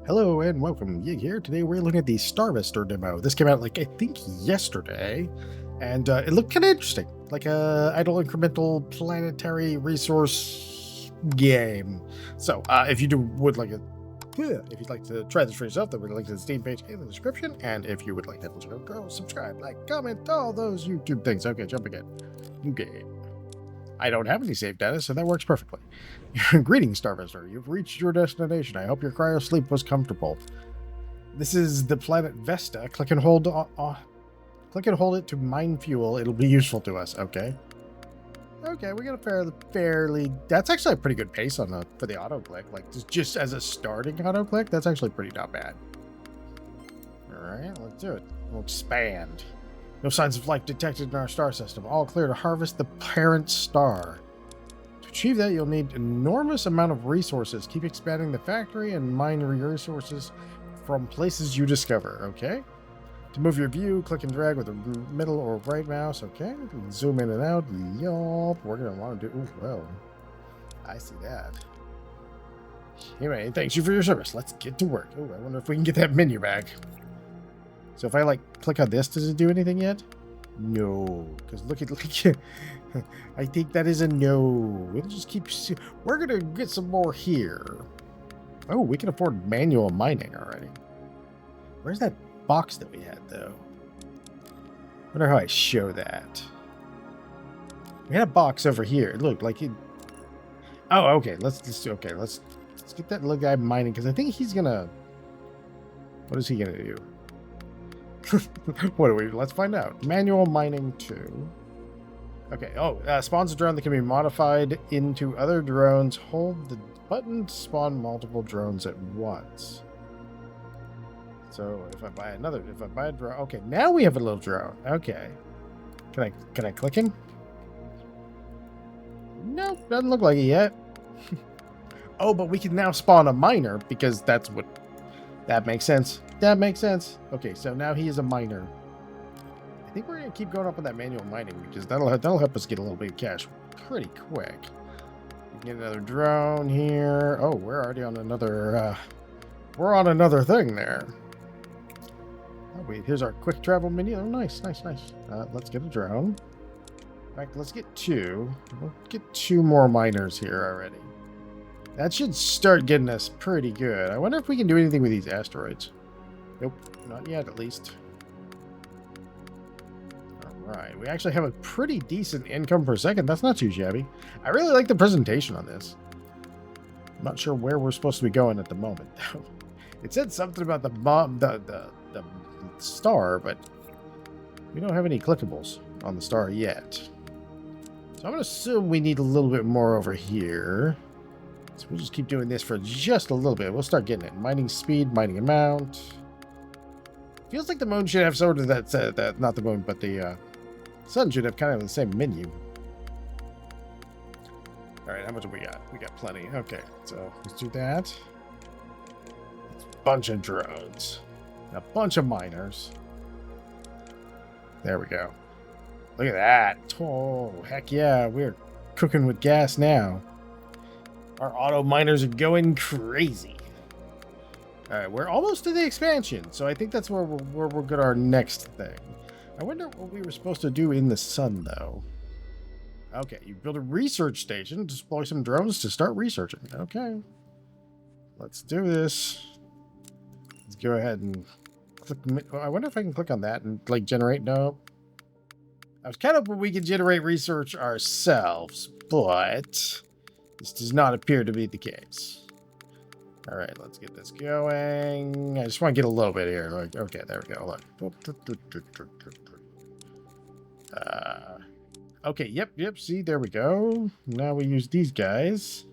Hello and welcome. Yig here. Today we're looking at the Starvester demo. This came out like I think yesterday, and it looked kind of interesting, like a idle incremental planetary resource game. So if you would like if you'd like to try this for yourself, then we'd link to the Steam page in the description. And if you would like to go subscribe, like, comment, all those YouTube things. Okay, jump again. New game. I don't have any save data, so that works perfectly. Greetings, Starvester. You've reached your destination. I hope your cryo sleep was comfortable. This is the planet Vesta. Click and hold it to mine fuel. It'll be useful to us. Okay. Okay, we got a fairly. That's actually a pretty good pace on for the auto click. Like just as a starting auto click, that's actually pretty not bad. All right, let's do it. We'll expand. No signs of life detected in our star system. All clear to harvest the parent star. To achieve that, you'll need enormous amount of resources. Keep expanding the factory and mine resources from places you discover, okay? To move your view, click and drag with the middle or right mouse, okay? Zoom in and out. Yup. We're going to want to do... Ooh, well, I see that. Anyway, thanks you for your service. Let's get to work. Oh, I wonder if we can get that menu back. So if I click on this, does it do anything yet? No, because look I think that is a no. We'll just keep. We're gonna get some more here. Oh, we can afford manual mining already. Where's that box that we had though? Wonder how I show that. We had a box over here. It looked like it. Oh, okay. Let's get that little guy mining because I think he's gonna. What is he gonna do? What do we? Let's find out. Manual mining 2. Okay. Oh, spawns a drone that can be modified into other drones. Hold the button to spawn multiple drones at once. So if I buy a drone. Okay, now we have a little drone. Okay. Can I click him? Nope, doesn't look like it yet. Oh, but we can now spawn a miner because that's what. That makes sense. That makes sense. Okay, so now he is a miner. I think we're gonna keep going up on that manual mining because that'll help us get a little bit of cash pretty quick. We can get another drone here. Oh, we're already on another. We're on another thing there. Oh wait, here's our quick travel menu. Oh, nice. Let's get a drone. In fact, let's get 2. We'll get 2 more miners here already. That should start getting us pretty good. I wonder if we can do anything with these asteroids. Nope, not yet at least. Alright, we actually have a pretty decent income per second. That's not too shabby. I really like the presentation on this. I'm not sure where we're supposed to be going at the moment, though. It said something about the star, but we don't have any clickables on the star yet. So I'm going to assume we need a little bit more over here. So we'll just keep doing this for just a little bit. We'll start getting it. Mining speed, mining amount. Feels like the moon should have sort of that not the moon, but the sun should have kind of the same menu. All right, how much have we got? We got plenty. Okay, so let's do that. A bunch of drones. A bunch of miners. There we go. Look at that. Oh, heck yeah. We're cooking with gas now. Our auto miners are going crazy. All right, we're almost to the expansion, so I think that's where we'll get our next thing. I wonder what we were supposed to do in the sun, though. Okay, you build a research station, deploy some drones to start researching. Okay, let's do this. Let's go ahead and click. I wonder if I can click on that and generate. No. I was kind of hoping we could generate research ourselves, but this does not appear to be the case. All right, let's get this going. I just want to get a little bit here. Okay, there we go. Look. Okay, yep. See, there we go. Now we use these guys.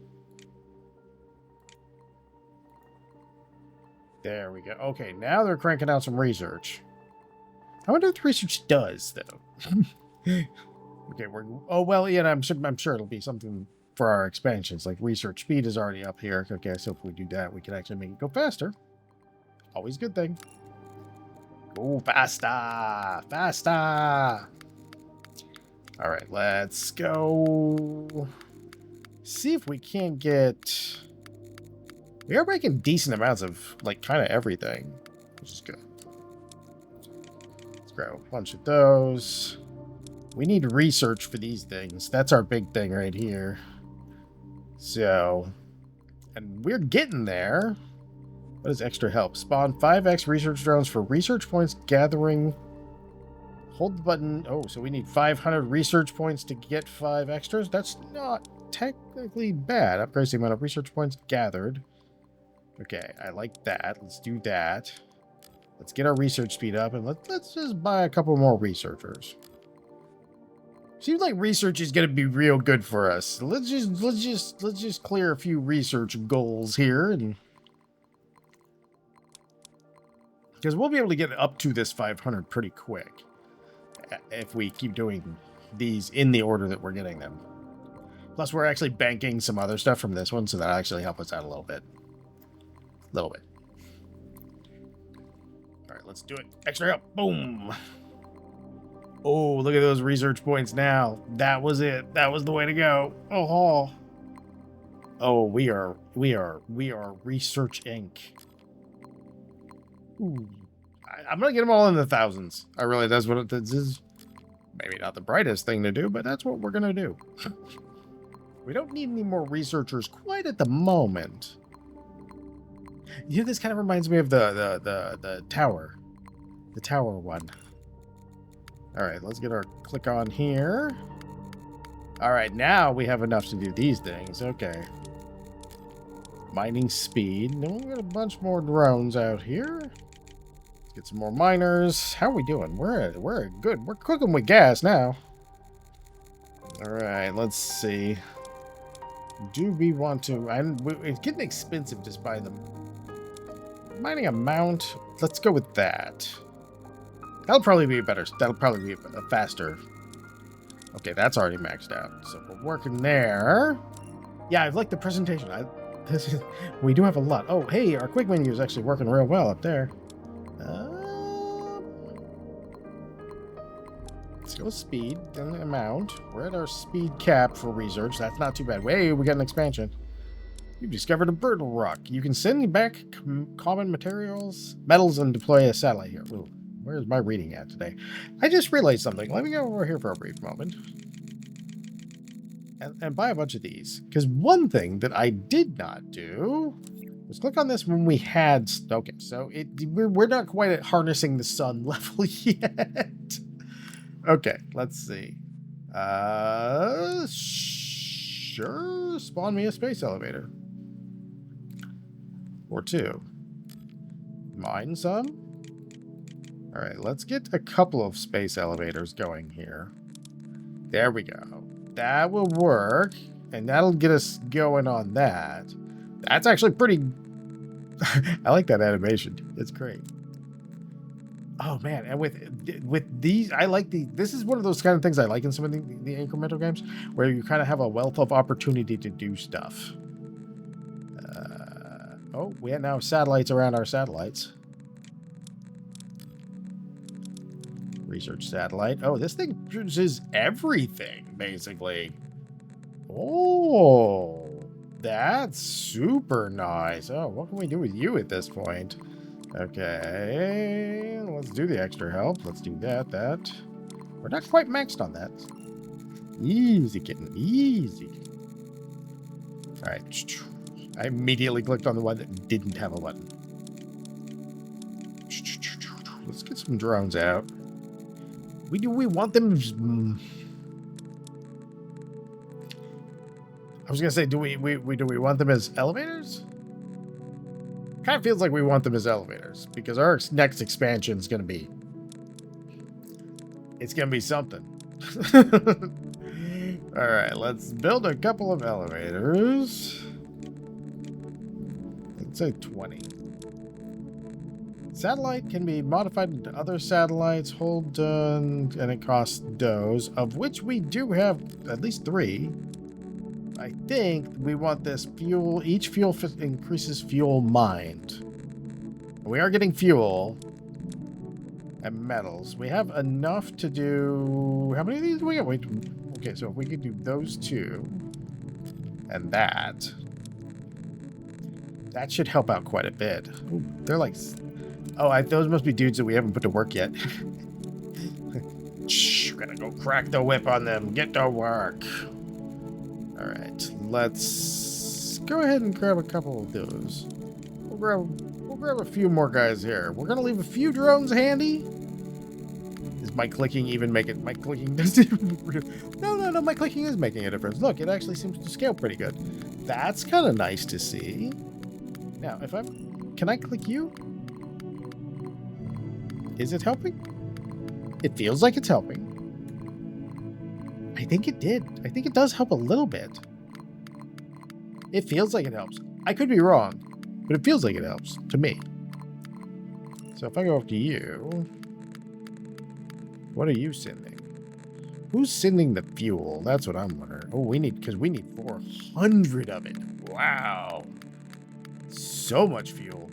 There we go. Okay, now they're cranking out some research. I wonder what the research does, though. Okay, oh well, yeah. I'm sure it'll be something for our expansions. Like research speed is already up here. Okay, so if we do that, we can actually make it go faster. Always a good thing. Go faster. All right, let's go. See if we can't get We are making decent amounts of, like, kind of everything, which is good. Let's grab a bunch of those. We need research for these things. That's our big thing right here. So, and we're getting there. What does extra help? Spawn 5x research drones for research points gathering. Hold the button. Oh, so we need 500 research points to get 5 extras? That's not technically bad. Upgrades the amount of research points gathered. Okay, I like that. Let's do that. Let's get our research speed up, and let's just buy a couple more researchers. Seems like research is going to be real good for us. Let's just clear a few research goals here, and because we'll be able to get up to this 500 pretty quick if we keep doing these in the order that we're getting them. Plus, we're actually banking some other stuff from this one, so that'll actually help us out a little bit. All right, let's do it. Extra help. Boom. Oh, look at those research points now. That was it. That was the way to go. Oh, we are Research Inc. Ooh. I'm gonna get them all in the thousands. I really, that's what this is. Maybe not the brightest thing to do, but that's what we're gonna do. We don't need any more researchers quite at the moment. You know, this kind of reminds me of the tower. The tower one. Alright, let's get our click on here. Alright, now we have enough to do these things. Okay. Mining speed. Then we've got a bunch more drones out here. Let's get some more miners. How are we doing? We're good. We're cooking with gas now. Alright, let's see. Do we want to... it's getting expensive to buy them. Mining amount. Let's go with that. That'll probably be better. That'll probably be a faster. Okay, that's already maxed out. So we're working there. Yeah, I like the presentation. We do have a lot. Oh, hey, our quick menu is actually working real well up there. Let's go with speed, then amount. We're at our speed cap for research. That's not too bad. Hey, we got an expansion. You've discovered a brittle rock. You can send back common metals and deploy a satellite here. Ooh, where's my reading at today? I just realized something. Let me go over here for a brief moment. And buy a bunch of these. Because one thing that I did not do was click on this when we had... Okay, so we're not quite at harnessing the sun level yet. Okay, let's see. Sure, spawn me a space elevator. Or two. Mine some. All right, let's get a couple of space elevators going here. There we go. That will work, and that'll get us going on that. That's actually pretty... I like that animation. It's great. Oh, man, and with these, I like this is one of those kind of things I like in some of the incremental games, where you kind of have a wealth of opportunity to do stuff. Oh, we have now satellites around our satellites. Research satellite. Oh, this thing produces everything, basically. Oh, that's super nice. Oh, what can we do with you at this point? Okay, let's do the extra help. Let's do that. We're not quite maxed on that. Easy, kitten. Easy. All right. I immediately clicked on the one that didn't have a button. Let's get some drones out. We want them... I was gonna say, do we want them as elevators? Kind of feels like we want them as elevators because our next expansion is gonna be... It's gonna be something. All right, let's build a couple of elevators. Let's say 20. Satellite can be modified into other satellites. Hold done, and it costs those, of which we do have at least 3. I think we want this fuel. Each fuel increases fuel mined. We are getting fuel and metals. We have enough to do... How many of these do we get? Wait, okay, so if we could do those 2 and that... That should help out quite a bit. Ooh, they're like... Oh, those must be dudes that we haven't put to work yet. Shh, gotta go crack the whip on them. Get to work. All right, let's go ahead and grab a couple of those. We'll grab a few more guys here. We're gonna leave a few drones handy. Is my clicking even making... My clicking doesn't even... No, my clicking is making a difference. Look, it actually seems to scale pretty good. That's kind of nice to see. Now, if I'm... Can I click you? Is it helping? It feels like it's helping. I think it did. I think it does help a little bit. It feels like it helps. I could be wrong, but it feels like it helps to me. So if I go up to you, what are you sending? Who's sending the fuel? That's what I'm wondering. Oh, because we need 400 of it. Wow. So much fuel.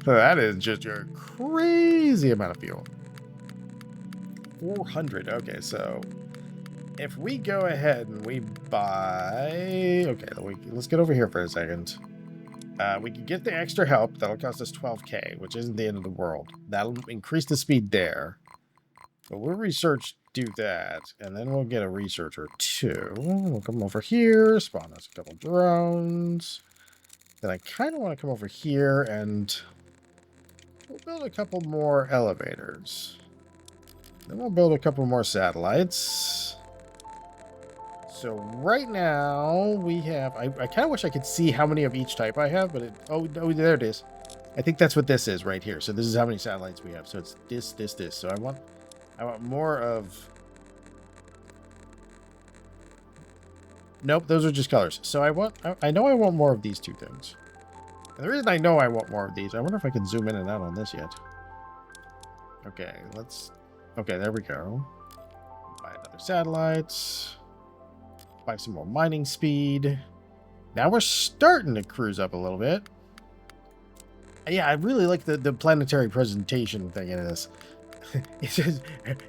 That is just a crazy amount of fuel. 400. Okay, so if we go ahead and we buy... Okay, let's get over here for a second. We can get the extra help. That'll cost us 12k, which isn't the end of the world. That'll increase the speed there. But we'll do that, and then we'll get a researcher too. We'll come over here, spawn us a couple drones. Then I kind of want to come over here and we'll build a couple more elevators. Then we'll build a couple more satellites. So right now we have... I kind of wish I could see how many of each type I have, but oh, there it is. I think that's what this is right here. So this is how many satellites we have. So it's this. So I want more of... Nope, those are just colors. So I know I want more of these two things. And the reason I know I want more of these, I wonder if I can zoom in and out on this yet. Okay, okay, there we go. Buy another satellite. Buy some more mining speed. Now we're starting to cruise up a little bit. Yeah, I really like the planetary presentation thing in this. It says,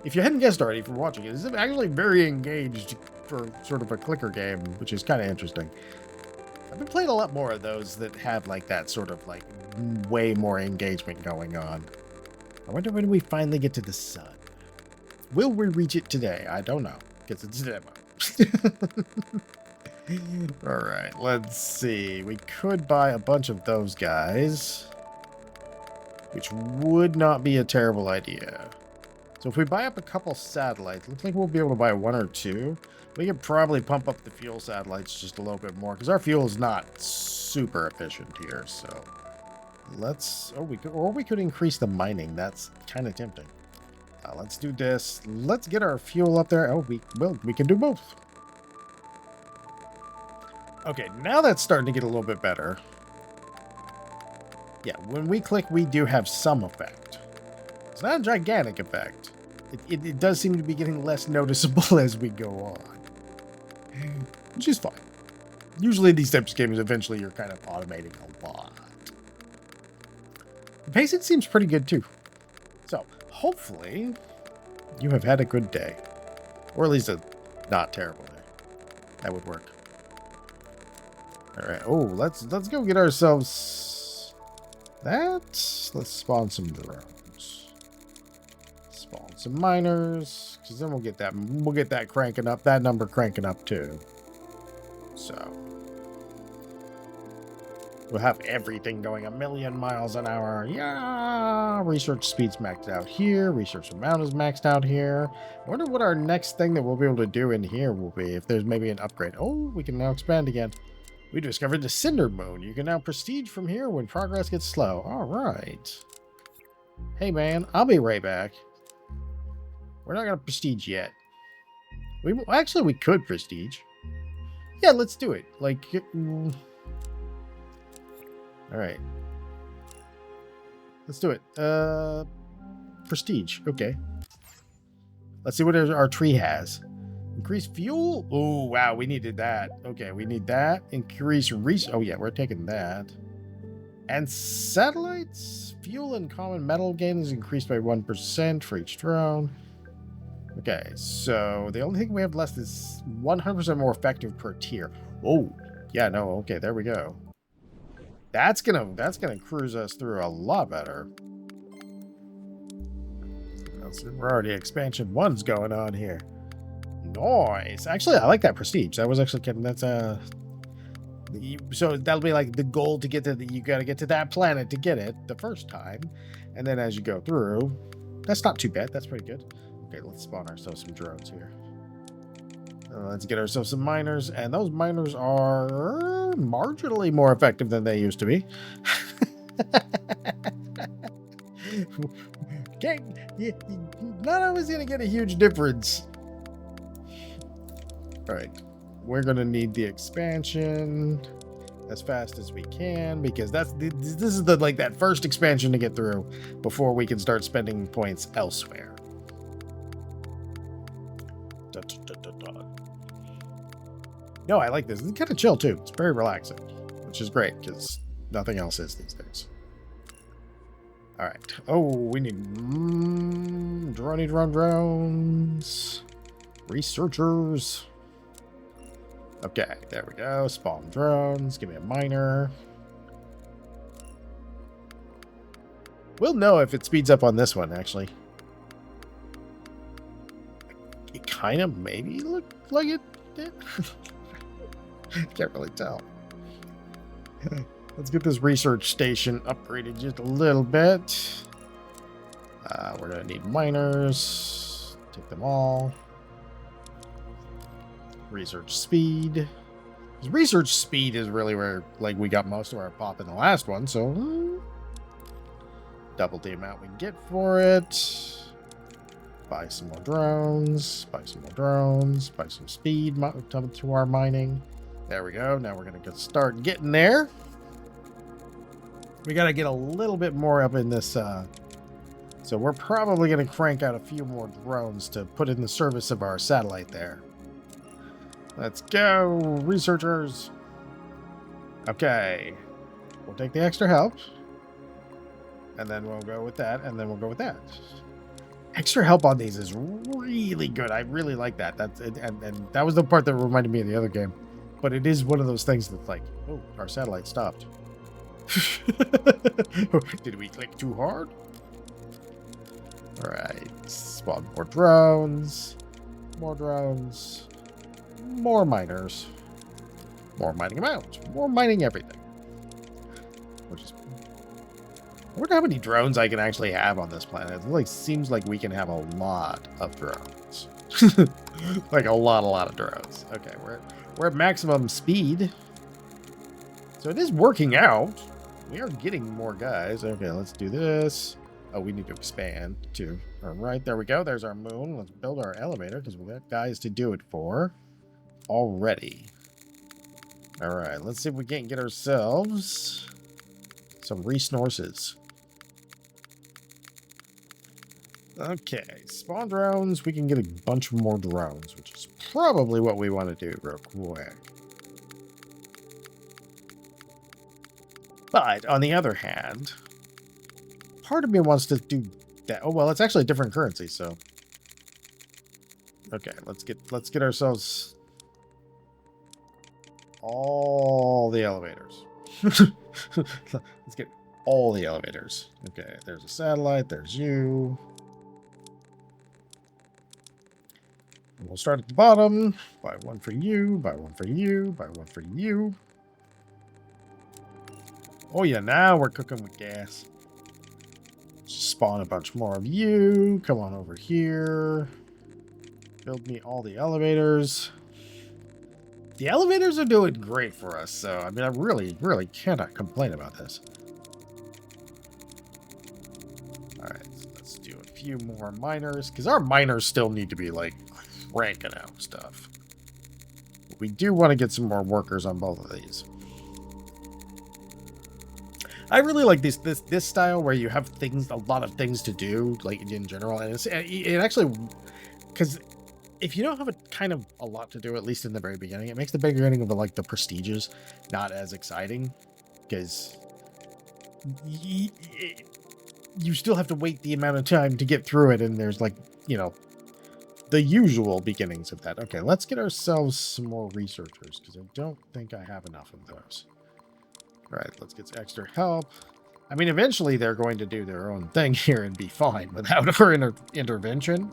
if you hadn't guessed already from watching it, it's actually very engaged for sort of a clicker game, which is kind of interesting. I've been playing a lot more of those that have like that sort of like way more engagement going on. I wonder when we finally get to the sun. Will we reach it today? I don't know, because it's a demo. All right, let's see. We could buy a bunch of those guys, which would not be a terrible idea. So if we buy up a couple satellites, looks like we'll be able to buy one or two. We could probably pump up the fuel satellites just a little bit more, because our fuel is not super efficient here. So let's... Oh, we could increase the mining. That's kind of tempting. Let's do this. Let's get our fuel up there. Oh, we can do both. Okay, now that's starting to get a little bit better. Yeah, when we click, we do have some effect. It's not a gigantic effect. It does seem to be getting less noticeable as we go on. Which is fine. Usually these types of games, eventually you're kind of automating a lot. The pacing seems pretty good too. So, hopefully, you have had a good day. Or at least a not terrible day. That would work. Alright, oh, let's go get ourselves that. Let's spawn some drones. Spawn some miners, because then we'll get that cranking up, that number cranking up too. So we'll have everything going 1,000,000 miles an hour. Yeah, research speed's maxed out here. Research amount is maxed out here. I wonder what our next thing that we'll be able to do in here will be. If there's maybe an upgrade. Oh, we can now expand again. We discovered the Cinder Moon. You can now prestige from here when progress gets slow. All right. Hey, man, I'll be right back. We're not going to prestige yet. Actually, we could prestige. Yeah, let's do it. Like, all right. Let's do it. Prestige. Okay. Let's see what our tree has. Increase fuel. Oh, wow. We needed that. Okay, we need that. Increase oh, yeah, we're taking that. And satellites. Fuel and common metal gain is increased by 1% for each drone. Okay, so the only thing we have left is 100% more effective per tier. Oh, Yeah, no, okay, there we go. That's gonna cruise us through a lot better. We're already expansion 1's going on here. Nice. Actually, I like that prestige. That was actually so that'll be like the goal to get to you got to get to that planet to get it the first time, and then as you go through, that's not too bad. That's pretty good. Okay, let's spawn ourselves some drones here. Let's get ourselves some miners, and those miners are marginally more effective than they used to be. Not always gonna get a huge difference. All right, we're gonna need the expansion as fast as we can, because this is the that first expansion to get through before we can start spending points elsewhere. No, I like this. It's kind of chill too. It's very relaxing, which is great because nothing else is these days. All right. Oh, we need drones, researchers. Okay, there we go. Spawn drones. Give me a miner. We'll know if it speeds up on this one, actually. It kind of maybe looked like it did. Can't really tell. Let's get this research station upgraded just a little bit. We're going to need miners. Take them all. Research speed. Research speed is really where we got most of our pop in the last one, so double the amount we can get for it. Buy some more drones. Buy some more drones. Buy some speed to our mining. There we go. Now we're going to start getting there. We got to get a little bit more up in this. So we're probably going to crank out a few more drones to put in the service of our satellite there. Let's go, researchers. Okay. We'll take the extra help. And then we'll go with that. And then we'll go with that. Extra help on these is really good. I really like that. And that was the part that reminded me of the other game. But it is one of those things that's like, oh, our satellite stopped. Did we click too hard? All right. Spawn more drones. More drones. More miners. More mining amounts. More mining everything. Which is... I wonder how many drones I can actually have on this planet. It seems like we can have a lot of drones. Like a lot of drones. Okay, we're at maximum speed. So it is working out. We are getting more guys. Okay, let's do this. Oh, we need to expand too. All right, there we go. There's our moon. Let's build our elevator because we've got guys to do it for already. All right, let's see if we can't get ourselves some resources. Okay, spawn drones. We can get a bunch more drones, which is probably what we want to do real quick. But on the other hand, part of me wants to do that. Oh well, it's actually a different currency, so okay. Let's get ourselves all the elevators. Let's get all the elevators. Okay, there's a satellite. There's you. We'll start at the bottom. Buy one for you. Buy one for you. Buy one for you. Oh yeah, now we're cooking with gas. Spawn a bunch more of you. Come on over here. Build me all the elevators. The elevators are doing great for us, so I mean, I really cannot complain about this. All right, so let's do a few more miners, because our miners still need to be cranking out stuff. But we do want to get some more workers on both of these. I really like this style where you have a lot of things to do, in general, and it actually, because if you don't have a lot to do, at least in the very beginning, it makes the beginning of the prestiges not as exciting, because you still have to wait the amount of time to get through it, and there's the usual beginnings of that. Okay, let's get ourselves some more researchers, because I don't think I have enough of those. All right, let's get some extra help. I mean, eventually they're going to do their own thing here and be fine without our intervention.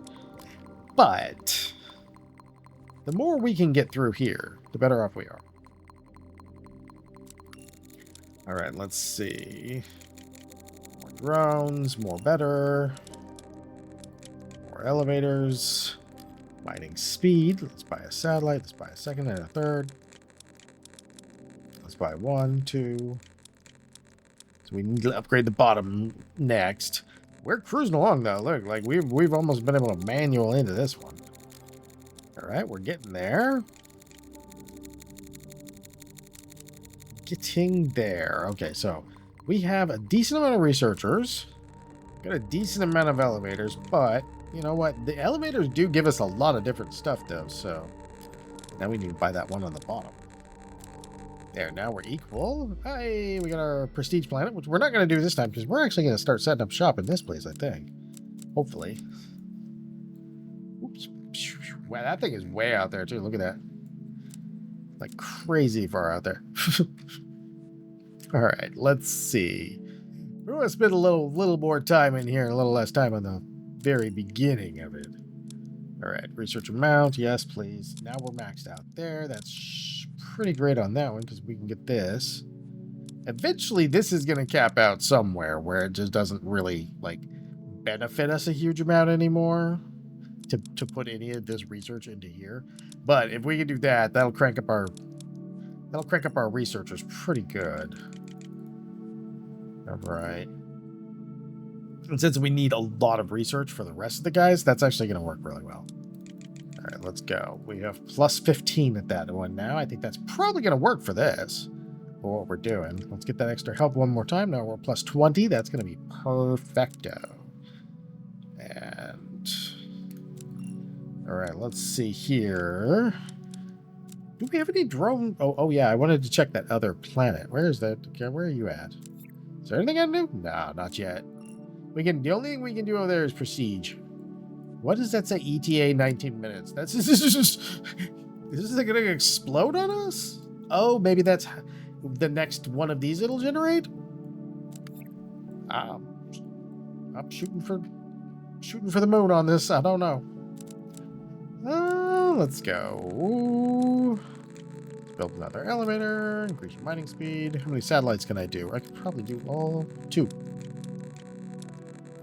But the more we can get through here, the better off we are. All right, let's see. More drones, more better. More elevators. Mining speed. Let's buy a satellite. Let's buy a second and a third. Let's buy 1, 2. So we need to upgrade the bottom next. We're cruising along though. Look, like we've almost been able to manual into this one. All right, we're getting there. Getting there. Okay, so we have a decent amount of researchers. Got a decent amount of elevators, but you know what? The elevators do give us a lot of different stuff though, so now we need to buy that one on the bottom. There, now we're equal. Hey, we got our prestige planet, which we're not going to do this time because we're actually going to start setting up shop in this place, I think. Hopefully. Oops. Wow, that thing is way out there, too. Look at that. Like crazy far out there. All right, let's see. We're going to spend a little more time in here and a little less time on the very beginning of it. All right, research amount. Yes, please. Now we're maxed out there. That's pretty great on that one because we can get this. Eventually, this is going to cap out somewhere where it just doesn't really like benefit us a huge amount anymore to put any of this research into here. But if we can do that, that'll crank up our researchers pretty good. All right. And since we need a lot of research for the rest of the guys, that's actually going to work really well. All right, let's go. We have plus 15 at that one now. I think that's probably going to work for this, for what we're doing. Let's get that extra help one more time. Now we're plus 20. That's going to be perfecto. And all right, let's see here. Do we have any drone? Oh yeah, I wanted to check that other planet. Where is that? Okay, where are you at? Is there anything I can do? No, not yet. The only thing we can do over there is prestige. What does that say? ETA 19 minutes. This is going to explode on us? Oh, maybe that's the next one of these it'll generate? I'm shooting for the moon on this. I don't know. Let's go. Let's build another elevator. Increase your mining speed. How many satellites can I do? I could probably do all 2.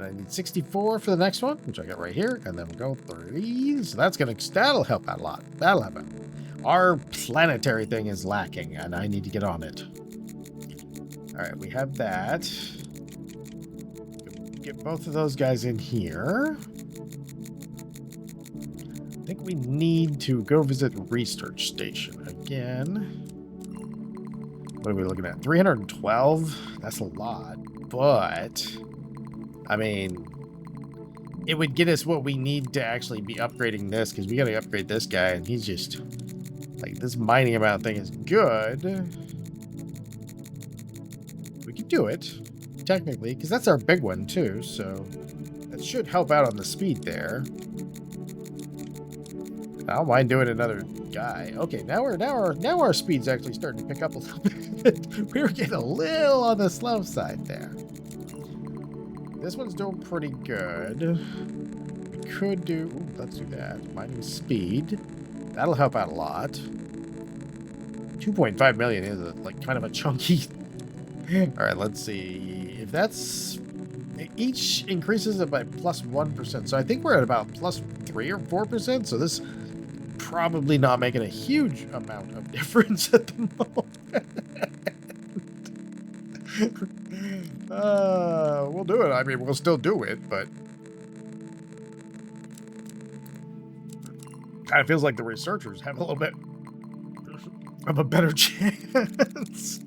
I need 64 for the next one, which I got right here, and then we'll go 30. So that'll help out a lot. That'll help out. Our planetary thing is lacking, and I need to get on it. All right, we have that. Get both of those guys in here. I think we need to go visit research station again. What are we looking at? 312? That's a lot, but I mean, it would get us what we need to actually be upgrading this, because we got to upgrade this guy, and he's just, like, this mining amount thing is good. We can do it, technically, because that's our big one, too, so that should help out on the speed there. I don't mind doing another guy. Okay, now our speed's actually starting to pick up a little bit. We were getting a little on the slow side there. This one's doing pretty good. We could do... Ooh, let's do that. Mining speed. That'll help out a lot. 2.5 million is like kind of a chunky... All right, let's see. If that's... Each increases it by plus 1%. So I think we're at about plus 3 or 4%. So this probably not making a huge amount of difference at the moment. We'll do it. I mean, we'll still do it, but kind of feels like the researchers have a little bit of a better chance.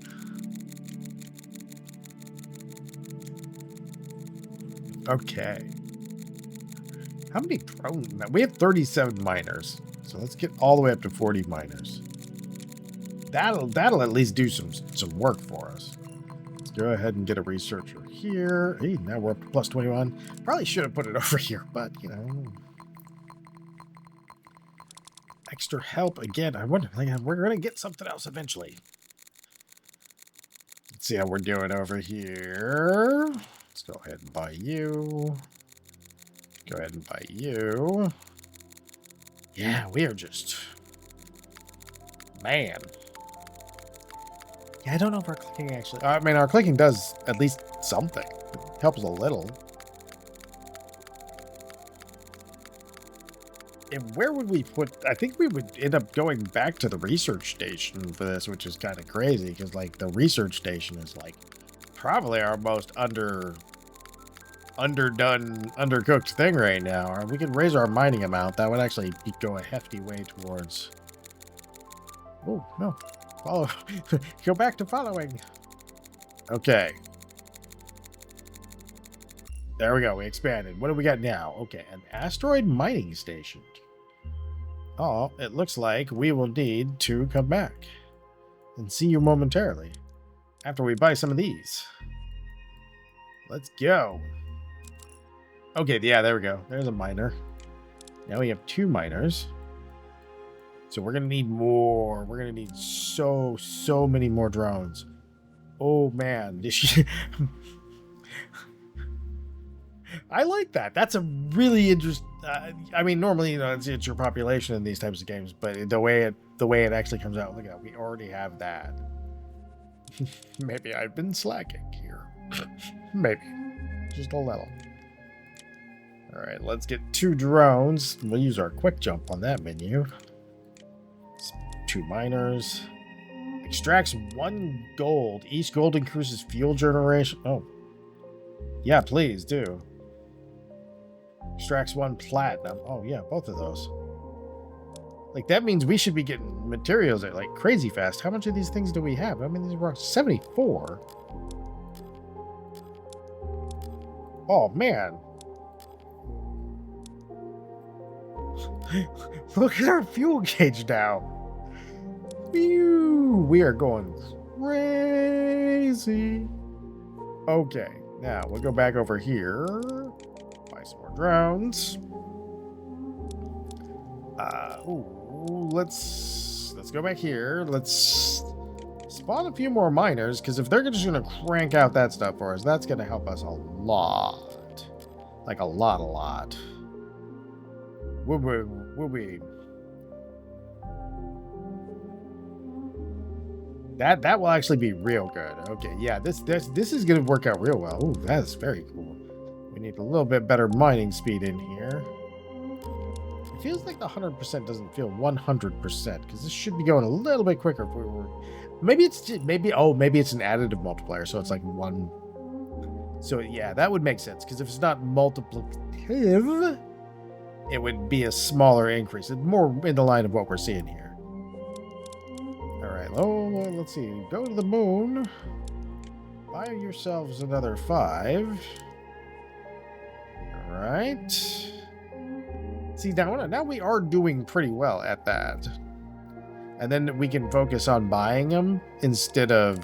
Okay. How many drones? We have 37 miners, so let's get all the way up to 40 miners. That'll at least do some work for us. Let's go ahead and get a researcher here. Hey, now we're up to plus 21. Probably should have put it over here, but you know. extra help again. I wonder, like, we're going to get something else eventually. Let's see how we're doing over here. Let's go ahead and buy you. Go ahead and buy you. Yeah, we are just... Man. Yeah, I don't know if our clicking actually... I mean, our clicking does at least something. It helps a little. And where would we put... I think we would end up going back to the research station for this, which is kind of crazy, because, like, the research station is, like, probably our most underdone, undercooked thing right now. Or we could raise our mining amount. That would actually go a hefty way towards... Oh, no. Follow. Go back to following. Okay. There we go. We expanded. What do we got now? Okay, an asteroid mining station. Oh, it looks like we will need to come back and see you momentarily after we buy some of these. Let's go. Okay, yeah, there we go. There's a miner. Now we have 2 miners. So we're going to need more. We're going to need so many more drones. Oh, man. I like that. That's a really interesting... I mean, normally, you know, it's your population in these types of games, but the way it actually comes out, look at that. We already have that. Maybe I've been slacking here. Maybe. Just a little. All right, let's get 2 drones. We'll use our quick jump on that menu. 2 miners. Extracts 1 gold. Each gold increases fuel generation. Oh. Yeah, please do. Extracts 1 platinum. Oh, yeah, both of those. Like, that means we should be getting materials at, like, crazy fast. How much of these things do we have? I mean, these are 74. Oh, man. Look at our fuel gauge now. Phew, we are going crazy. Okay, now we'll go back over here. Buy some more drones. Let's go back here. Let's spawn a few more miners, because if they're just going to crank out that stuff for us, that's going to help us a lot. Like a lot. Will we? That will actually be real good. Okay, yeah, this is gonna work out real well. Ooh, that's very cool. We need a little bit better mining speed in here. It feels like the 100% doesn't feel 100%, because this should be going a little bit quicker if we were. Maybe it's an additive multiplier, so it's like 1. So yeah, that would make sense, because if it's not multiplicative, it would be a smaller increase. It's more in the line of what we're seeing here. Alright, let's see. Go to the moon. Buy yourselves another 5. Alright. See, now we are doing pretty well at that. And then we can focus on buying them instead of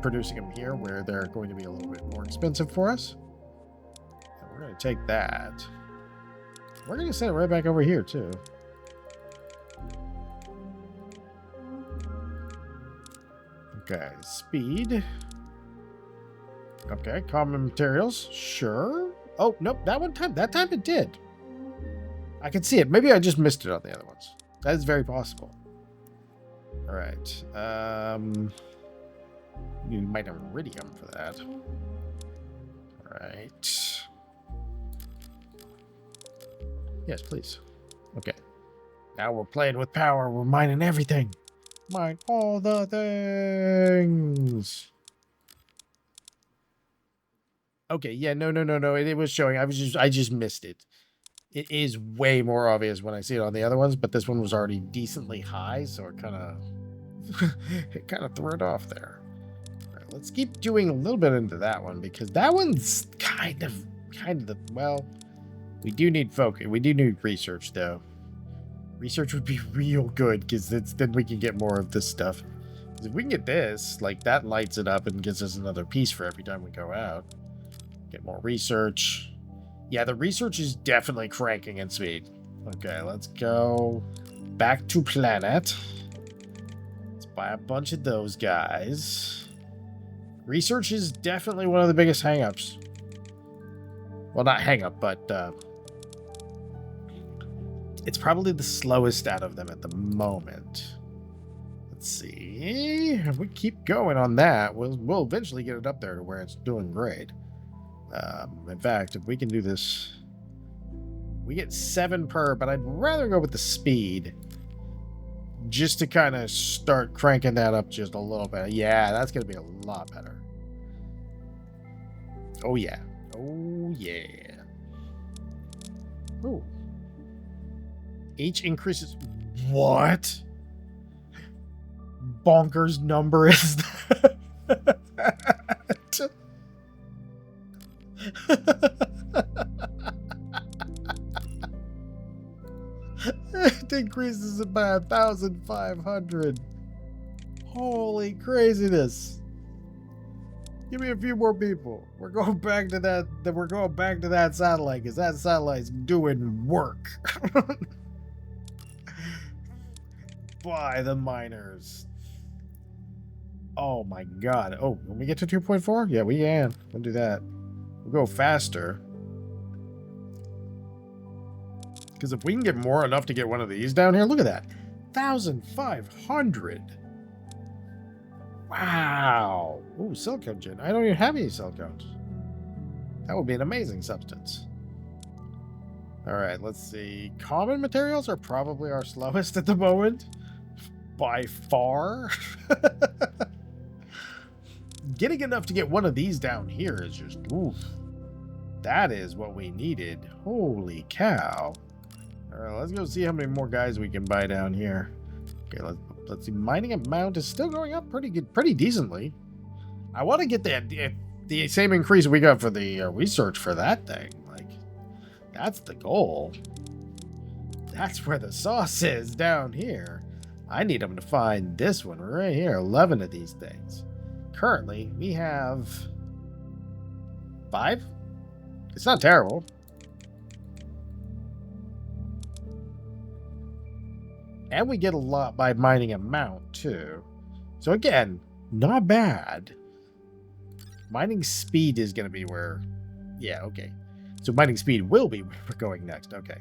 producing them here, where they're going to be a little bit more expensive for us. And we're going to take that. We're going to send it right back over here, too. Okay, speed. Okay, common materials. Sure. Oh, nope, that time it did. I can see it. Maybe I just missed it on the other ones. That is very possible. All right. You might have iridium for that. All right. Yes, please. Okay. Now we're playing with power. We're mining everything. Mine all the things. Okay, yeah, no. It was showing. I just missed it. It is way more obvious when I see it on the other ones, but this one was already decently high, so it kind of threw it off there. All right, let's keep doing a little bit into that one, because that one's kind of the, well, we do need focus. We do need research, though. Research would be real good, because then we can get more of this stuff. If we can get this, like, that lights it up and gives us another piece for every time we go out. Get more research. Yeah, the research is definitely cranking in speed. Okay, let's go. back to planet. Let's buy a bunch of those guys. Research is definitely one of the biggest hangups. Well, not hangup, but it's probably the slowest out of them at the moment. Let's see. If we keep going on that, we'll eventually get it up there to where it's doing great. In fact, if we can do this, we get 7 per, but I'd rather go with the speed just to kind of start cranking that up just a little bit. Yeah, that's going to be a lot better. Oh, yeah. Oh, yeah. Ooh. H increases. What? Bonkers number is that? It increases it by 1,500. Holy craziness. Give me a few more people. We're going back to that. We're going back to that satellite because that satellite's doing work. By the miners. Oh my god. Oh, when we get to 2.4? Yeah, we can. We'll do that. We'll go faster. Because if we can get more enough to get one of these down here, look at that. 1,500. Wow. Ooh, silicone gen. I don't even have any silicones. That would be an amazing substance. Alright, let's see. Common materials are probably our slowest at the moment. By far. Getting enough to get one of these down here is just, oof. That is what we needed. Holy cow. Alright, let's go see how many more guys we can buy down here. Okay, let's see. Mining amount is still going up pretty decently. I want to get the same increase we got for the research for that thing. Like, that's the goal. That's where the sauce is down here. I need them to find this one right here. 11 of these things. Currently, we have 5. It's not terrible. And we get a lot by mining amount, too. So again, not bad. Mining speed is going to be where... Yeah, okay. So mining speed will be where we're going next. Okay.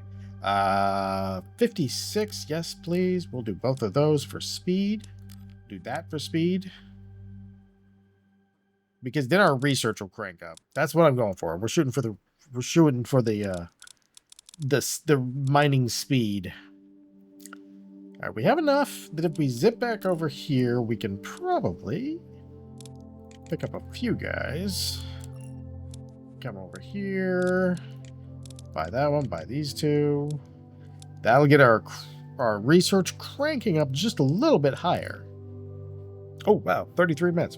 56, yes, please. We'll do both of those for speed. Do that for speed. Because then our research will crank up. That's what I'm going for. We're shooting for the mining speed. All right, we have enough that if we zip back over here, we can probably pick up a few guys. Come over here. Buy that one, buy these 2. That'll get our research cranking up just a little bit higher. Oh, wow, 33 minutes.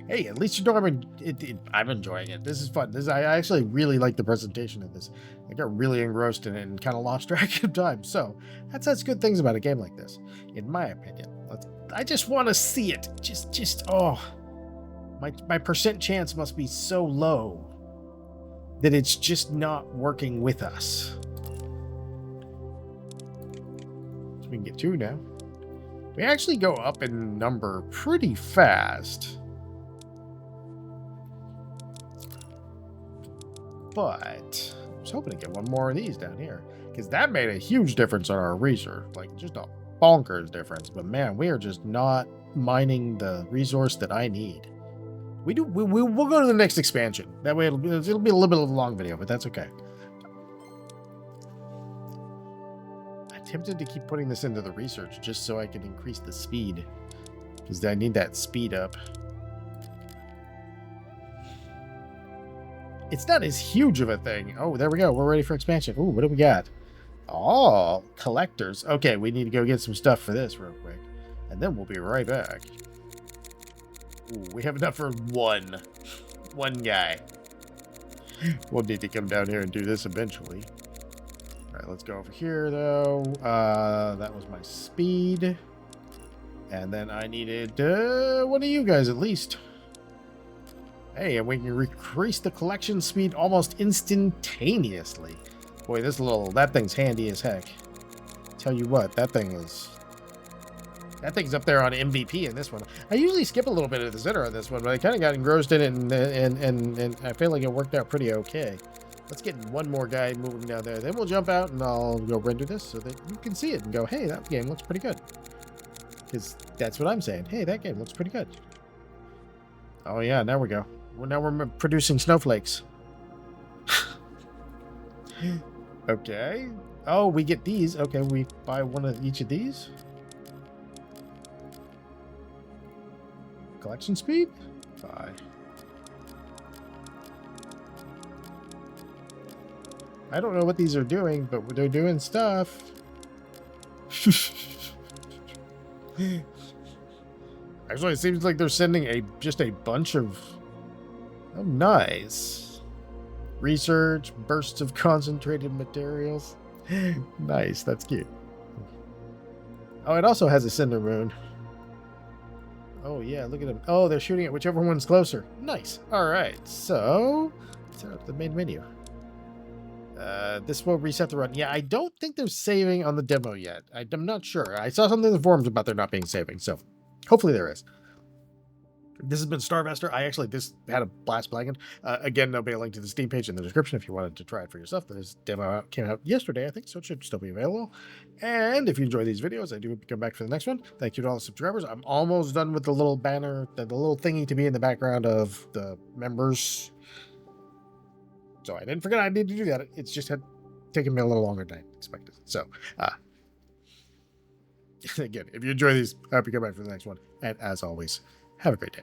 Hey, at least you know I'm enjoying it. This is fun. I actually really like the presentation of this. I got really engrossed in it and kind of lost track of time. So that's good things about a game like this, in my opinion. I just want to see it. Oh, my percent chance must be so low that it's just not working with us. So we can get 2 now. We actually go up in number pretty fast. But I was hoping to get one more of these down here, because that made a huge difference on our research, like just a bonkers difference. But man, we are just not mining the resource that I need. We'll go to the next expansion. That way it'll be a little bit of a long video, but that's okay. I'm tempted to keep putting this into the research just so I can increase the speed, because I need that speed up. It's not as huge of a thing. Oh, there we go. We're ready for expansion. Ooh, what do we got? Oh, collectors. Okay, we need to go get some stuff for this real quick. And then we'll be right back. Ooh, we have enough for one guy. We'll need to come down here and do this eventually. All right, let's go over here, though. That was my speed. And then I needed one of you guys at least. Hey, and we can increase the collection speed almost instantaneously. Boy, that thing's handy as heck. tell you what, that thing's up there on MVP in this one. I usually skip a little bit of the center on this one, but I kind of got engrossed in it, and I feel like it worked out pretty okay. Let's get one more guy moving down there. Then we'll jump out and I'll go render this so that you can see it and go, hey, that game looks pretty good. Because that's what I'm saying. Hey, that game looks pretty good. Oh yeah, now we go. Now we're producing snowflakes. Okay. Oh, we get these. Okay, we buy one of each of these. Collection speed? Buy. I don't know what these are doing, but they're doing stuff. Actually, it seems like they're sending just a bunch of... Oh, nice. Research, bursts of concentrated materials. Nice, that's cute. Oh, it also has a cinder moon. Oh, yeah, look at them. Oh, they're shooting at whichever one's closer. Nice. All right, so let's start up the main menu. This will reset the run. Yeah, I don't think they're saving on the demo yet. I'm not sure. I saw something in the forums about there not being saving, so hopefully there is. This has been Starvester. This had a blast playing it. Again, there'll be a link to the Steam page in the description if you wanted to try it for yourself. This demo came out yesterday, I think, so it should still be available. And if you enjoy these videos, I do come back for the next one. Thank you to all the subscribers. I'm almost done with the little banner, the little thingy to be in the background of the members. So I didn't forget I need to do that. It's just had taken me a little longer than I expected. So, again, if you enjoy these, I hope you come back for the next one. And as always, have a great day.